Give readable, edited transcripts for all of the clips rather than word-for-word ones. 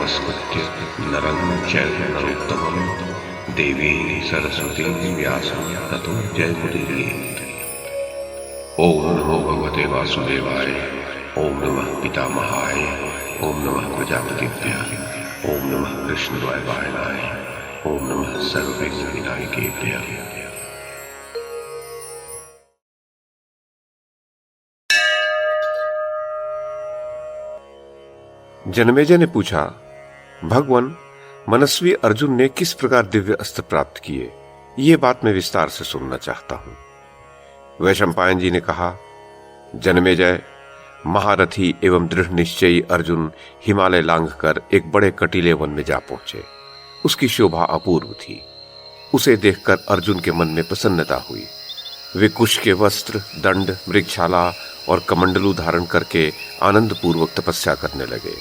नमस्कृत्य नरं चैव नरोत्तमं देवीं सरस्वतीं व्यासं ततो जयमुदीरयेत्। ओम नमो भगवते वासुदेवाय, ओम नमः पितामहाय, ओम नमः प्रजापतिभ्यः, ओम नमः कृष्णद्वैपायनाय, ओम नमः सर्वविघ्नविनायकेभ्यः। जनमेजय ने पूछा, भगवान, मनस्वी अर्जुन ने किस प्रकार दिव्य अस्त्र प्राप्त किए, ये बात मैं विस्तार से सुनना चाहता हूं। वैशंपायन जी ने कहा, जनमेजय, महारथी एवं दृढ़ निश्चयी अर्जुन हिमालय लांघकर एक बड़े कटीले वन में जा पहुंचे। उसकी शोभा अपूर्व थी। उसे देखकर अर्जुन के मन में प्रसन्नता हुई। वे कुश के वस्त्र, दंड, मृगछाला और कमंडलू धारण करके आनंद पूर्वक तपस्या करने लगे।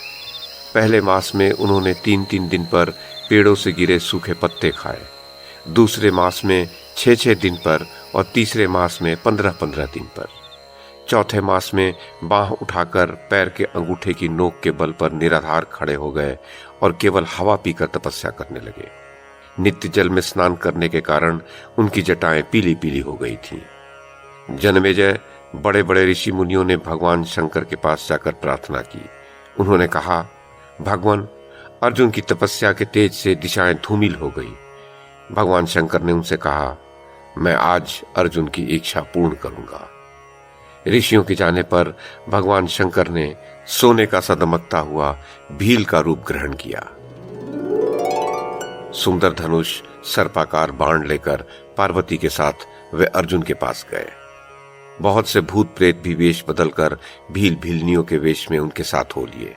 पहले मास में उन्होंने 3-3 दिन पर पेड़ों से गिरे सूखे पत्ते खाए, दूसरे मास में 6-6 दिन पर और तीसरे मास में 15-15 दिन पर। चौथे मास में बांह उठाकर पैर के अंगूठे की नोक के बल पर निराधार खड़े हो गए और केवल हवा पीकर तपस्या करने लगे। नित्य जल में स्नान करने के कारण उनकी जटाएं पीली पीली हो गई थीं। जनमेजय, बड़े बड़े ऋषि मुनियों ने भगवान शंकर के पास जाकर प्रार्थना की। उन्होंने कहा, भगवान, अर्जुन की तपस्या के तेज से दिशाएं धूमिल हो गई। भगवान शंकर ने उनसे कहा, मैं आज अर्जुन की इच्छा पूर्ण करूंगा। ऋषियों के जाने पर भगवान शंकर ने सोने का सा दमकता हुआ भील का रूप ग्रहण किया। सुंदर धनुष, सर्पाकार बाण लेकर पार्वती के साथ वे अर्जुन के पास गए। बहुत से भूत प्रेत भी वेश बदलकर भील भीलनियों के वेश में उनके साथ हो लिए।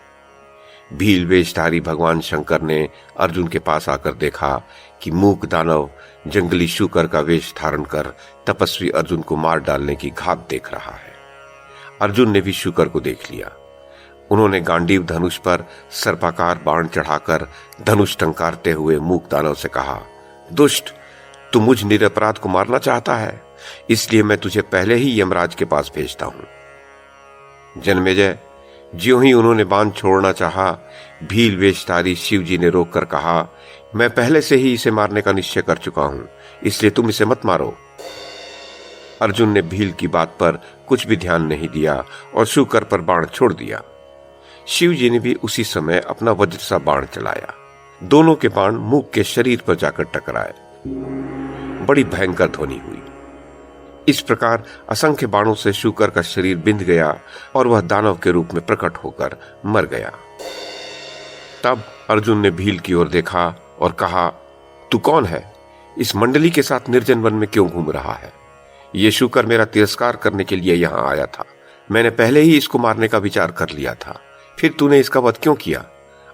भील वेशधारी भगवान शंकर ने अर्जुन के पास आकर देखा कि मूक दानव जंगली शूकर का वेश धारण कर तपस्वी अर्जुन को मार डालने की घात देख रहा है। अर्जुन ने भी शूकर को देख लिया। उन्होंने गांडीव धनुष पर सर्पाकार बाण चढ़ाकर धनुष टंकारते हुए मूक दानव से कहा, दुष्ट, तू मुझ निरपराध को मारना चाहता है, इसलिए मैं तुझे पहले ही यमराज के पास भेजता हूं। जनमेजय, ज्यों ही उन्होंने बाण छोड़ना चाहा, भील वेशधारी शिव जी ने रोककर कहा, मैं पहले से ही इसे मारने का निश्चय कर चुका हूं, इसलिए तुम इसे मत मारो। अर्जुन ने भील की बात पर कुछ भी ध्यान नहीं दिया और शूकर पर बाण छोड़ दिया। शिव जी ने भी उसी समय अपना वज्र सा बाण चलाया। दोनों के बाण मूक के शरीर पर जाकर टकराए। बड़ी भयंकर ध्वनि हुई। इस प्रकार असंख्य बाणों से शूकर का शरीर बिंध गया और वह दानव के रूप में प्रकट होकर मर गया। तब अर्जुन ने भील की ओर देखा और कहा, तू कौन है? इस मंडली के साथ निर्जन वन में क्यों घूम रहा है? ये शूकर मेरा तिरस्कार करने के लिए यहां आया था। मैंने पहले ही इसको मारने का विचार कर लिया था, फिर तूने इसका वध क्यों किया?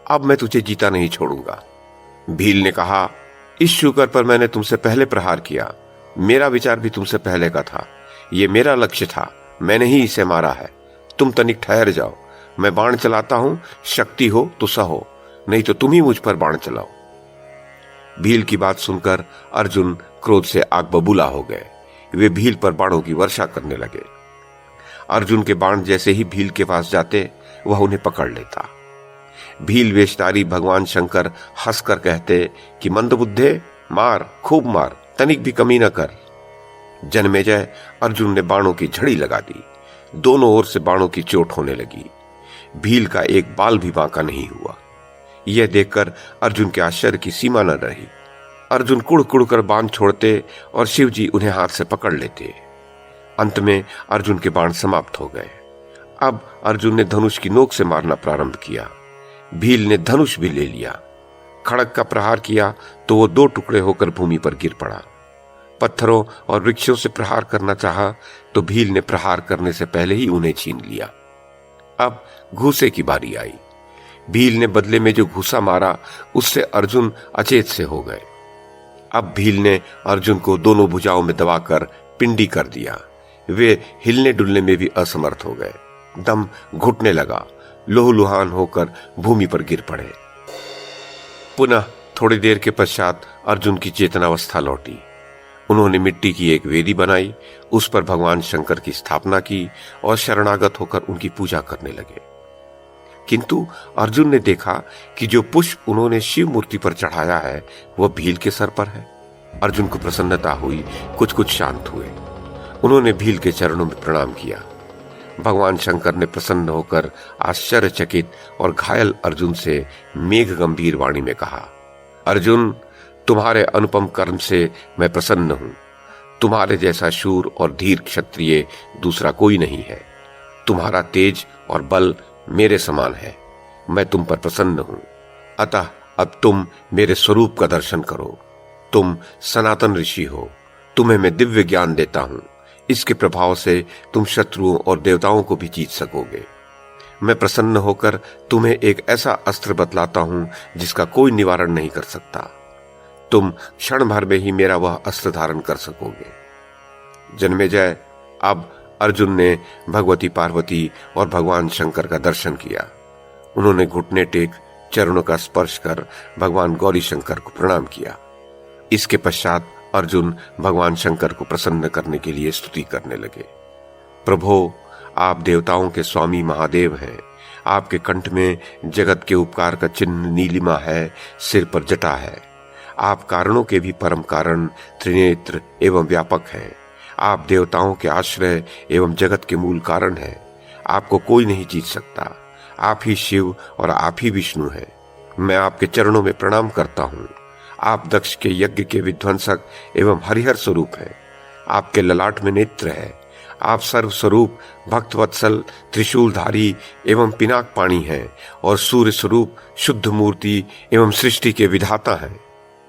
अब मैं तुझे जीता नहीं छोड़ूंगा। भील ने कहा, इस शूकर पर मैंने तुमसे पहले प्रहार किया। मेरा विचार भी तुमसे पहले का था। ये मेरा लक्ष्य था, मैंने ही इसे मारा है। तुम तनिक ठहर जाओ, मैं बाण चलाता हूं, शक्ति हो तो सहो, नहीं तो तुम ही मुझ पर बाण चलाओ। भील की बात सुनकर अर्जुन क्रोध से आग बबूला हो गए। वे भील पर बाणों की वर्षा करने लगे। अर्जुन के बाण जैसे ही भील के पास जाते, वह उन्हें पकड़ लेता। भील वेशधारी भगवान शंकर हंसकर कहते कि मंदबुद्धे, मार, खूब मार, तनिक भी कमी न कर। जनमेजय, अर्जुन ने बाणों की झड़ी लगा दी। दोनों ओर से बाणों की चोट होने लगी। भील का एक बाल भी बांका नहीं हुआ। यह देखकर अर्जुन के आश्चर्य की सीमा न रही। अर्जुन कुड़ कुड़ कर बाण छोड़ते और शिव जी उन्हें हाथ से पकड़ लेते। अंत में अर्जुन के बाण समाप्त हो गए। अब अर्जुन ने धनुष की नोक से मारना प्रारंभ किया। भील ने धनुष भी ले लिया। खड़ग का प्रहार किया तो वो 2 टुकड़े होकर भूमि पर गिर पड़ा। पत्थरों और वृक्षों से प्रहार करना चाहा तो भील ने प्रहार करने से पहले ही उन्हें छीन लिया। अब घूसे की बारी आई। भील ने बदले में जो घूसा मारा, उससे अर्जुन अचेत से हो गए। अब भील ने अर्जुन को दोनों भुजाओं में दबाकर पिंडी कर दिया। वे हिलने डुलने में भी असमर्थ हो गए। दम घुटने लगा। लोहलुहान होकर भूमि पर गिर पड़े। पुनः थोड़ी देर के पश्चात अर्जुन की चेतनावस्था लौटी। उन्होंने मिट्टी की एक वेदी बनाई, उस पर भगवान शंकर की स्थापना की और शरणागत होकर उनकी पूजा करने लगे। किंतु अर्जुन ने देखा कि जो पुष्प उन्होंने शिव मूर्ति पर चढ़ाया है वह भील के सर पर है। अर्जुन को प्रसन्नता हुई, कुछ शांत हुए। उन्होंने भील के चरणों में प्रणाम किया। भगवान शंकर ने प्रसन्न होकर आश्चर्यचकित और घायल अर्जुन से मेघ गंभीर वाणी में कहा, अर्जुन, तुम्हारे अनुपम कर्म से मैं प्रसन्न हूं। तुम्हारे जैसा शूर और धीर क्षत्रिय दूसरा कोई नहीं है। तुम्हारा तेज और बल मेरे समान है। मैं तुम पर प्रसन्न हूं। अतः अब तुम मेरे स्वरूप का दर्शन करो। तुम सनातन ऋषि हो। तुम्हें मैं दिव्य ज्ञान देता हूं। इसके प्रभाव से तुम शत्रुओं और देवताओं को भी जीत सकोगे। मैं प्रसन्न होकर तुम्हें एक ऐसा अस्त्र बतलाता हूं जिसका कोई निवारण नहीं कर सकता। तुम क्षण भर में ही मेरा वह अस्त्र धारण कर सकोगे। जन्मेजय, अब अर्जुन ने भगवती पार्वती और भगवान शंकर का दर्शन किया। उन्होंने घुटने टेक चरणों का स्पर्श कर भगवान गौरी शंकर को प्रणाम किया। इसके पश्चात अर्जुन भगवान शंकर को प्रसन्न करने के लिए स्तुति करने लगे। प्रभो, आप देवताओं के स्वामी महादेव हैं। आपके कंठ में जगत के उपकार का चिन्ह नीलिमा है, सिर पर जटा है। आप कारणों के भी परम कारण, त्रिनेत्र एवं व्यापक हैं। आप देवताओं के आश्रय एवं जगत के मूल कारण हैं। आपको कोई नहीं जीत सकता। आप ही शिव और आप ही विष्णु हैं। मैं आपके चरणों में प्रणाम करता हूँ। आप दक्ष के यज्ञ के विध्वंसक एवं हरिहर स्वरूप हैं। आपके ललाट में नेत्र है। आप सर्वस्वरूप भक्तवत्सल त्रिशूलधारी एवं पिनाक पाणी हैं और सूर्य स्वरूप शुद्ध मूर्ति एवं सृष्टि के विधाता हैं।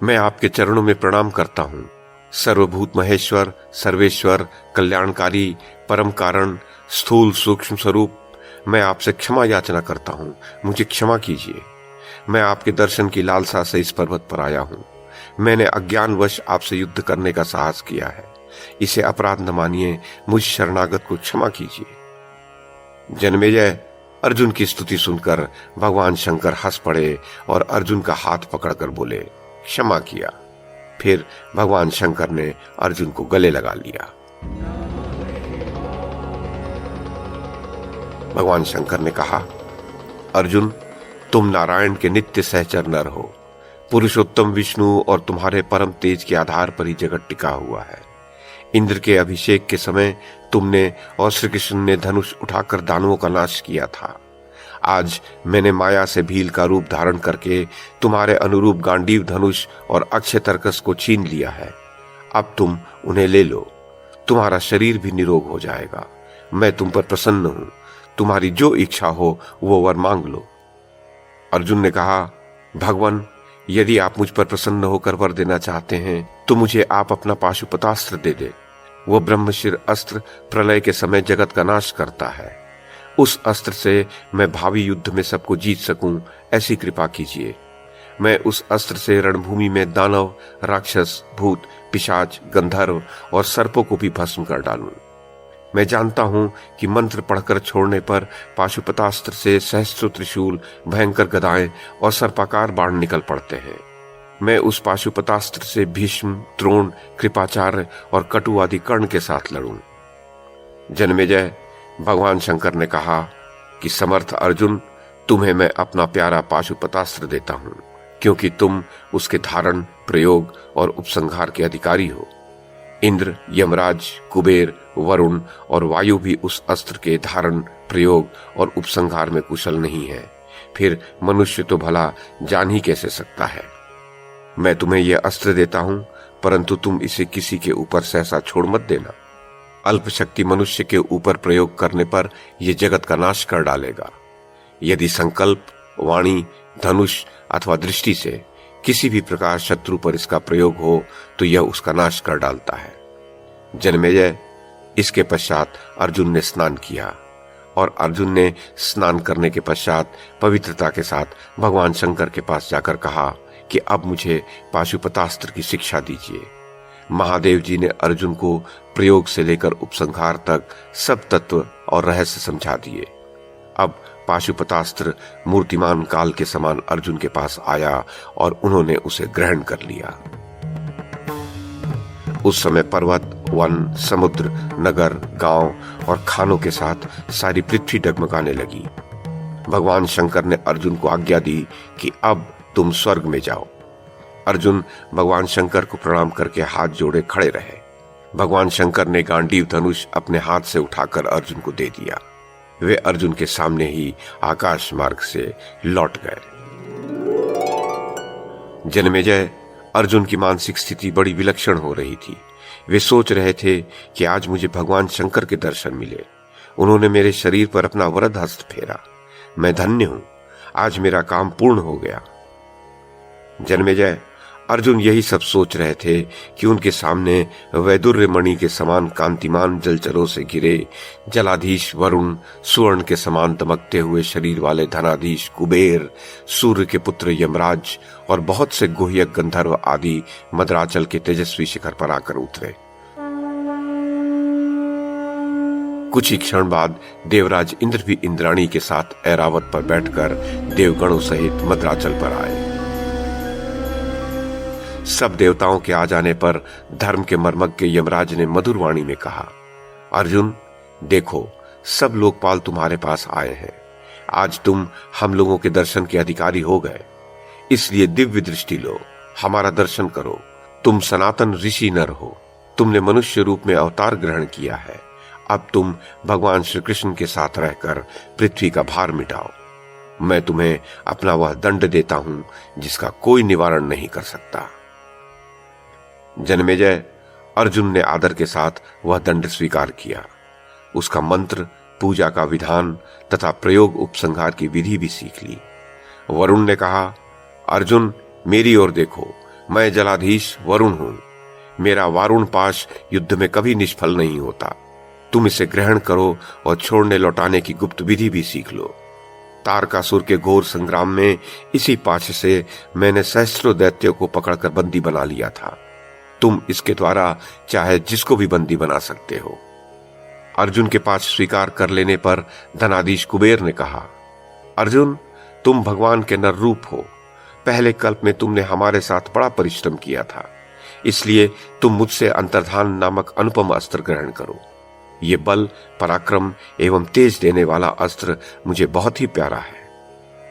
मैं आपके चरणों में प्रणाम करता हूँ। सर्वभूत महेश्वर, सर्वेश्वर, कल्याणकारी, परम कारण, स्थूल सूक्ष्म स्वरूप, मैं आपसे क्षमा याचना करता हूँ। मुझे क्षमा कीजिए। मैं आपके दर्शन की लालसा से इस पर्वत पर आया हूँ। मैंने अज्ञानवश आपसे युद्ध करने का साहस किया है। इसे अपराध न मानिए। मुझ शरणागत को क्षमा कीजिए। जन्मेजय, अर्जुन की स्तुति सुनकर भगवान शंकर हंस पड़े और अर्जुन का हाथ पकड़कर बोले, क्षमा किया। फिर भगवान शंकर ने अर्जुन को गले लगा लिया। भगवान शंकर ने कहा, अर्जुन, तुम नारायण के नित्य सहचर नर हो। पुरुषोत्तम विष्णु और तुम्हारे परम तेज के आधार पर ही जगत टिका हुआ है। इंद्र के अभिषेक के समय तुमने और श्री कृष्ण ने धनुष उठाकर दानवों का नाश किया था। आज मैंने माया से भील का रूप धारण करके तुम्हारे अनुरूप गांडीव धनुष और अक्षय तर्कस को छीन लिया है। अब तुम उन्हें ले लो। तुम्हारा शरीर भी निरोग हो जाएगा। मैं तुम पर प्रसन्न हूं। तुम्हारी जो इच्छा हो वो वर मांग लो। अर्जुन ने कहा, भगवान, यदि आप मुझ पर प्रसन्न होकर वर देना चाहते हैं तो मुझे आप अपना पाशुपतास्त्र दे दे। वह ब्रह्मशिर अस्त्र प्रलय के समय जगत का नाश करता है। उस अस्त्र से मैं भावी युद्ध में सबको जीत सकूं, ऐसी कृपा कीजिए। मैं उस अस्त्र से रणभूमि में दानव, राक्षस, भूत, पिशाच, गंधर्व और सर्पों को भी भस्म कर डालूं। मैं जानता हूं कि मंत्र पढ़कर छोड़ने पर पाशुपतास्त्र से सहस्त्र त्रिशूल, भयंकर गदाएं और सर्पाकार बाण निकल पड़ते हैं। मैं उस पाशुपतास्त्र से भीष्म, द्रोण, कृपाचार्य और कटु आदि कर्ण के साथ लड़ूं। जन्मेजय, भगवान शंकर ने कहा कि समर्थ अर्जुन, तुम्हें मैं अपना प्यारा पाशुपतास्त्र देता हूं, क्योंकि तुम उसके धारण, प्रयोग और उपसंहार के अधिकारी हो। इंद्र, यमराज, कुबेर, वरुण और वायु भी उस अस्त्र के धारण, प्रयोग और उपसंहार में कुशल नहीं है। फिर मनुष्य तो भला जान ही कैसे सकता है। मैं तुम्हें यह अस्त्र देता हूं, परंतु तुम इसे किसी के ऊपर सहसा छोड़ मत देना। अल्प शक्ति मनुष्य के ऊपर प्रयोग करने पर यह जगत का नाश कर डालेगा। यदि संकल्प, वाणी, धनुष अथवा दृष्टि से किसी भी प्रकार शत्रु पर इसका प्रयोग हो तो यह उसका नाश कर डालता है। जन्मेजय, इसके पश्चात अर्जुन ने स्नान किया और अर्जुन ने स्नान करने के पश्चात पवित्रता के साथ भगवान शंकर के पास जाकर कहा कि अब मुझे पाशुपतास्त्र की शिक्षा दीजिए। महादेव जी ने अर्जुन को प्रयोग से लेकर उपसंहार तक सब तत्व और रहस्य समझा दिए। अब पाशुपतास्त्र मूर्तिमान काल के समान अर्जुन के पास आया और उन्होंने उसे ग्रहण कर लिया। उस समय पर्वत, वन, समुद्र, नगर, गांव और खानों के साथ सारी पृथ्वी डगमगाने लगी। भगवान शंकर ने अर्जुन को आज्ञा दी कि अब तुम स्वर्ग में जाओ। अर्जुन भगवान शंकर को प्रणाम करके हाथ जोड़े खड़े रहे। भगवान शंकर ने गांडीव धनुष अपने हाथ से उठाकर अर्जुन को दे दिया। वे अर्जुन के सामने ही आकाश मार्ग से लौट गए। जन्मेजय, अर्जुन की मानसिक स्थिति बड़ी विलक्षण हो रही थी। वे सोच रहे थे कि आज मुझे भगवान शंकर के दर्शन मिले। उन्होंने मेरे शरीर पर अपना वरद हस्त फेरा। मैं धन्य हूं, आज मेरा काम पूर्ण हो गया। जन्मेजय, अर्जुन यही सब सोच रहे थे कि उनके सामने वैदुर्य मणि के समान कांतिमान जलचरों से घिरे जलाधीश वरुण, सुवर्ण के समान दमकते हुए शरीर वाले धनाधीश कुबेर, सूर्य के पुत्र यमराज और बहुत से गुह्यक गंधर्व आदि मद्राचल के तेजस्वी शिखर पर आकर उतरे। कुछ ही क्षण बाद देवराज इंद्र भी इंद्राणी के साथ ऐरावत पर बैठकर देवगणों सहित मद्राचल पर आए। सब देवताओं के आ जाने पर धर्म के मर्मज्ञ यमराज ने मधुर वाणी में कहा, अर्जुन देखो, सब लोकपाल तुम्हारे पास आए हैं। आज तुम हम लोगों के दर्शन के अधिकारी हो गए, इसलिए दिव्य दृष्टि लो, हमारा दर्शन करो। तुम सनातन ऋषि नर हो, तुमने मनुष्य रूप में अवतार ग्रहण किया है। अब तुम भगवान श्री कृष्ण के साथ रहकर पृथ्वी का भार मिटाओ। मैं तुम्हें अपना वह दंड देता हूं जिसका कोई निवारण नहीं कर सकता। जन्मेजय, अर्जुन ने आदर के साथ वह दंड स्वीकार किया। उसका मंत्र, पूजा का विधान तथा प्रयोग उपसंहार की विधि भी सीख ली। वरुण ने कहा, अर्जुन मेरी ओर देखो, मैं जलाधीश वरुण हूं। मेरा वारुण पाश युद्ध में कभी निष्फल नहीं होता। तुम इसे ग्रहण करो और छोड़ने लौटाने की गुप्त विधि भी सीख लो। तारकासुर के घोर संग्राम में इसी पाश से मैंने सहस्त्रों दैत्यों को पकड़कर बंदी बना लिया था। तुम इसके द्वारा चाहे जिसको भी बंदी बना सकते हो। अर्जुन के पास स्वीकार कर लेने पर धनाधीश कुबेर ने कहा, अर्जुन तुम भगवान के नर रूप हो। पहले कल्प में तुमने हमारे साथ बड़ा परिश्रम किया था, इसलिए तुम मुझसे अंतर्धान नामक अनुपम अस्त्र ग्रहण करो। ये बल, पराक्रम एवं तेज देने वाला अस्त्र मुझे बहुत ही प्यारा है।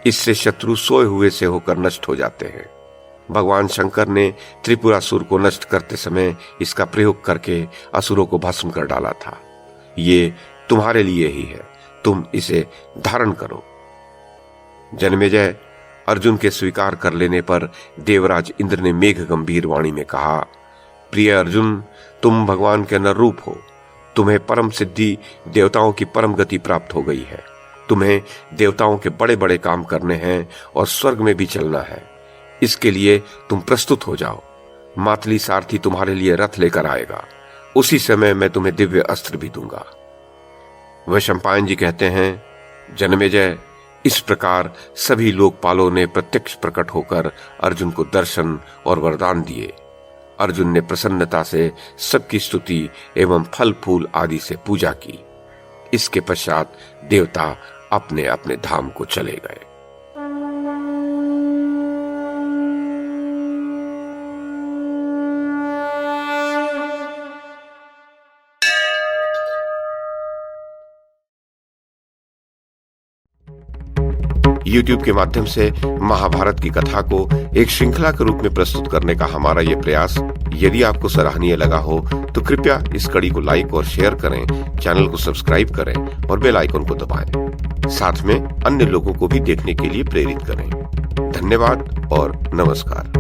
इससे शत्रु सोए हुए से होकर नष्ट हो जाते हैं। भगवान शंकर ने त्रिपुरासुर को नष्ट करते समय इसका प्रयोग करके असुरों को भस्म कर डाला था। ये तुम्हारे लिए ही है, तुम इसे धारण करो। जन्मेजय, अर्जुन के स्वीकार कर लेने पर देवराज इंद्र ने मेघ गंभीर वाणी में कहा, प्रिय अर्जुन, तुम भगवान के नर रूप हो। तुम्हें परम सिद्धि, देवताओं की परम गति प्राप्त हो गई है। तुम्हें देवताओं के बड़े बड़े काम करने हैं और स्वर्ग में भी चलना है। इसके लिए तुम प्रस्तुत हो जाओ। मातली सारथी तुम्हारे लिए रथ लेकर आएगा। उसी समय मैं तुम्हें दिव्य अस्त्र भी दूंगा। वैशंपायन जी कहते हैं, जन्मेजय, इस प्रकार सभी लोकपालों ने प्रत्यक्ष प्रकट होकर अर्जुन को दर्शन और वरदान दिए। अर्जुन ने प्रसन्नता से सबकी स्तुति एवं फल फूल आदि से पूजा की। इसके पश्चात देवता अपने अपने धाम को चले गए। YouTube के माध्यम से महाभारत की कथा को एक श्रृंखला के रूप में प्रस्तुत करने का हमारा ये प्रयास यदि आपको सराहनीय लगा हो तो कृपया इस कड़ी को लाइक और शेयर करें, चैनल को सब्सक्राइब करें और बेल आइकन को दबाएं। साथ में अन्य लोगों को भी देखने के लिए प्रेरित करें। धन्यवाद और नमस्कार।